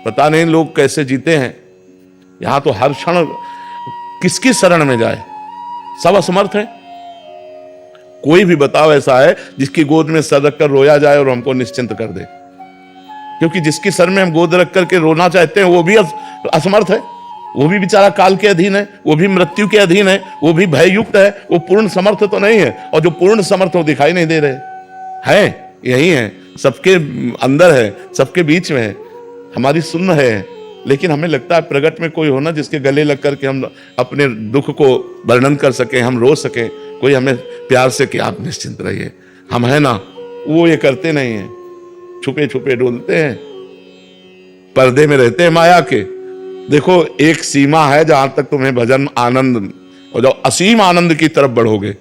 पता नहीं लोग कैसे जीते हैं। यहां तो हर क्षण किसकी शरण में जाए, सब असमर्थ है। कोई भी बताओ ऐसा है जिसकी गोद में सर रखकर रोया जाए और हमको निश्चिंत कर दे, क्योंकि जिसकी सर में हम गोद रख करके रोना चाहते हैं वो भी असमर्थ है, वो भी बेचारा काल के अधीन है, वो भी मृत्यु के अधीन है, वो भी भययुक्त है, वो पूर्ण समर्थ तो नहीं है। और जो पूर्ण समर्थ वो दिखाई नहीं दे रहे हैं, यही है, सबके अंदर है, सबके बीच में है, हमारी सुन्न है। लेकिन हमें लगता है प्रगट में कोई होना जिसके गले लग करके हम अपने दुख को वर्णन कर सकें, हम रो सकें, कोई हमें प्यार से कि आप निश्चिंत रहिए, हम है ना। वो ये करते नहीं है, छुपे छुपे डोलते हैं, पर्दे में रहते हैं माया के। देखो एक सीमा है जहां तक तुम्हें भजन आनंद, और जब असीम आनंद की तरफ बढ़ोगे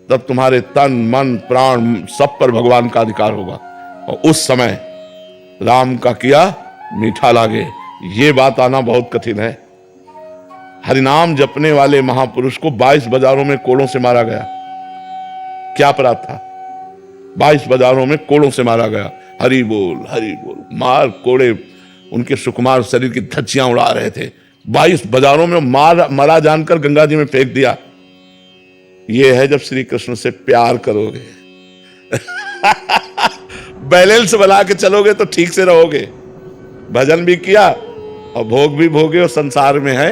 तब तुम्हारे तन मन प्राण सब पर भगवान का अधिकार होगा। और उस समय राम का किया मीठा लागे, ये बात आना बहुत कठिन है। हरिनाम जपने वाले महापुरुष को 22 बाजारों में कोड़ों से मारा गया। क्या अपराध था? 22 बाजारों में कोड़ों से मारा गया। हरि बोल हरि बोल, मार कोड़े उनके सुकुमार शरीर की धज्जियां उड़ा रहे थे। 22 बाजारों में मरा जानकर गंगा जी में फेंक दिया। यह है जब श्री कृष्ण से प्यार करोगे। बैलेंस बना के चलोगे तो ठीक से रहोगे, भजन भी किया और भोग भी भोगे और संसार में है।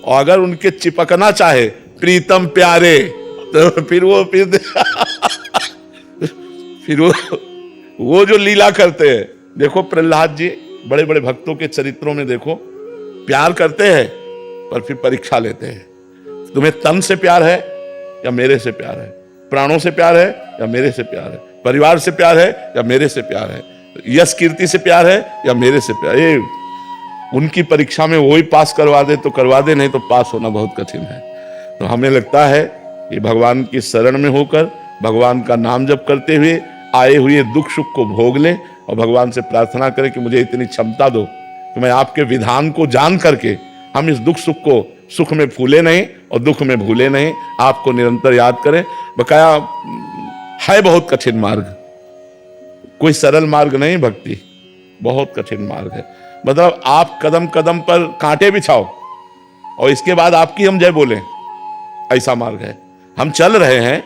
और अगर उनके चिपकना चाहे प्रीतम प्यारे तो फिर वो जो लीला करते हैं। देखो प्रहलाद जी, बड़े बड़े भक्तों के चरित्रों में देखो, प्यार करते हैं पर फिर परीक्षा लेते हैं। तुम्हें तन से प्यार है या मेरे से प्यार है, प्राणों से प्यार है या मेरे से प्यार है, परिवार से प्यार है या मेरे से प्यार है, यश कीर्ति से प्यार है या मेरे से प्यार। ये उनकी परीक्षा में वही पास करवा दे तो करवा दे, नहीं तो पास होना बहुत कठिन है। तो हमें लगता है कि भगवान की शरण में होकर भगवान का नाम जप करते हुए आए हुए दुख सुख को भोग ले और भगवान से प्रार्थना करें कि मुझे इतनी क्षमता दो कि मैं आपके विधान को जान करके हम इस दुख सुख को सुख में फूले नहीं और दुख में भूले नहीं, आपको निरंतर याद करें। बकाया है बहुत कठिन मार्ग, कोई सरल मार्ग नहीं, भक्ति बहुत कठिन मार्ग है। मतलब आप कदम कदम पर कांटे बिछाओ और इसके बाद आपकी हम जय बोलें, ऐसा मार्ग है। हम चल रहे हैं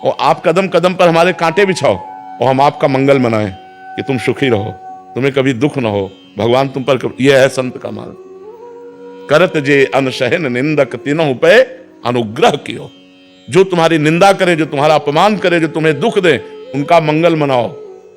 और आप कदम कदम पर हमारे कांटे बिछाओ और हम आपका मंगल मनाएं कि तुम सुखी रहो, तुम्हें कभी दुख ना हो, भगवान तुम पर। यह है संत का मार्ग। करत जे अनशहन निंदक तीनों पे अनुग्रह कियो। जो तुम्हारी निंदा करे, जो तुम्हारा अपमान करे, जो तुम्हें दुख दे, उनका मंगल मनाओ।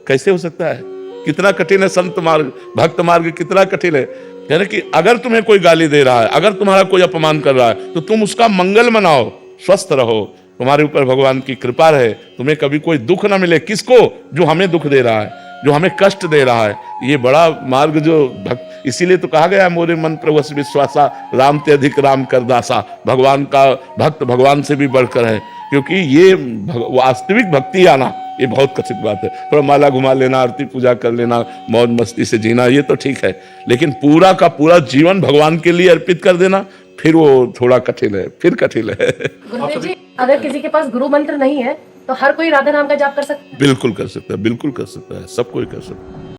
कैसे हो सकता है? कितना कठिन है संत मार्ग, भक्त मार्ग कितना कठिन है। यानी कि अगर तुम्हें कोई गाली दे रहा है, अगर तुम्हारा कोई अपमान कर रहा है, तो तुम उसका मंगल मनाओ, स्वस्थ रहो, तुम्हारे ऊपर भगवान की कृपा रहे, तुम्हें कभी कोई दुख ना मिले। किसको? जो हमें दुख दे रहा है, जो हमें कष्ट दे रहा है। ये बड़ा मार्ग जो भक्त, इसीलिए तो कहा गया मोरे मन प्रवश विश्वासा, राम ते अधिक राम कर दासा। भगवान का भक्त भगवान से भी बढ़कर है, क्योंकि ये वास्तविक भक्ति आना ये बहुत कठिन बात है। थोड़ा माला घुमा लेना, आरती पूजा कर लेना, मौज मस्ती से जीना, ये तो ठीक है, लेकिन पूरा का पूरा जीवन भगवान के लिए अर्पित कर देना, फिर वो थोड़ा कठिन है, फिर कठिन है। गुरुदेव जी, अगर किसी के पास गुरु मंत्र नहीं है तो हर कोई राधा नाम का जाप कर सकता है? बिल्कुल कर सकता है, बिल्कुल कर सकता है, सब कोई कर सकता है।